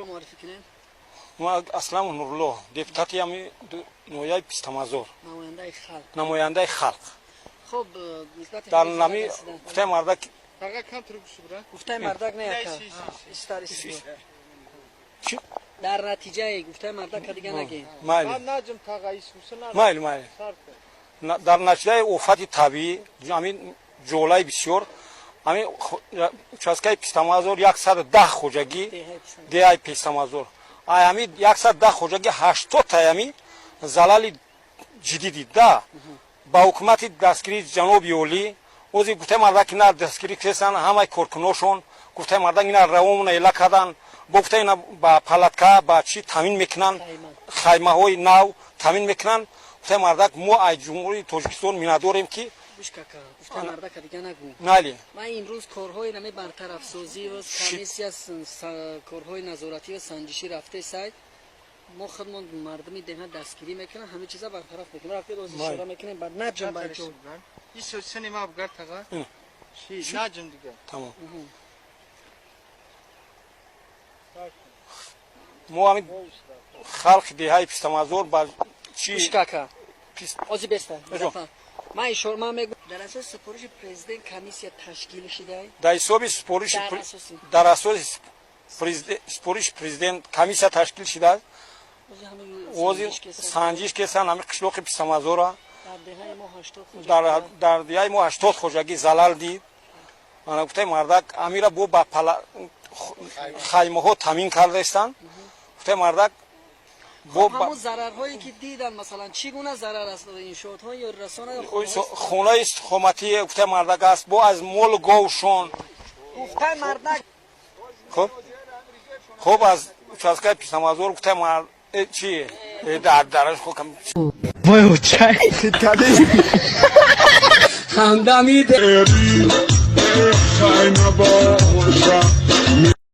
خودم معرفی کنین. ما اسلام نورالله депутати ами нояб пистамазор намояндаи халқ خب نسبت дар нами гуфтаи мардак گفتای مردک نه чӣ در نتیجه گفتای مردک دیگه نگین майли майли дар натиҷаи офати табиӣ ами ҷолаи бисёр ами участкаи пистамазор 110 хоҷагӣ деҳаи пистамазор ами 110 хоҷагӣ 80 таями залали ҷиддӣ дида ба ҳукумати дастгирии ҷаноби олӣ ози гуфтаи мардак ина дастгирӣ кресан ҳамаи коркуношон гуфтаи мардак ина равомона эла кардан бо гуфтаи ина ба палатка ба чӣ таъмин мекунанд хаймаҳои нав таъмин мекунанд гуфтаи мардак мо аз ҷумҳурии тоҷикистон миннатдорем ки گفتای مردک دیگه نگو майли من این روز کارهای نمی برطرف‌سازی و کمیسیا کارهای نظارتی و سنجشی رفته سایت ما خودمون مردمی دهن دستگیری میکنن همه چیزا برطرف میکنن رفته روز اشاره میکنیم بعد نجم بچو این سوسنی ما بگرد تاگا چی نجم دیگه тамом мо ами халқи деҳаи пистамазор ба чӣ ишкака ози беста من اشاره من میگم در اساس سفارش پرزیدنت کمیسیا تشکیل شده дар ҳисоби дар асоси супориши президент комиссия ташкил шудааст ози санҷиш кесан ами қишлоқи пистамазора дар деҳаи мо 80 хоҷагӣ залал дид ана гуфтаи мардак амира бо ба хаймаҳо таъмин кардаистанд гуфтаи мардак همون ضررهایی که دیدن مثلا چگونه ضرر است انشاءات‌ها یا رسانه خونه استخامتی گفته مردک است با از مال گاوشون گفته مردک خب از участка пистамазор گفته مرد چی درش خود کم وای چای خنده میده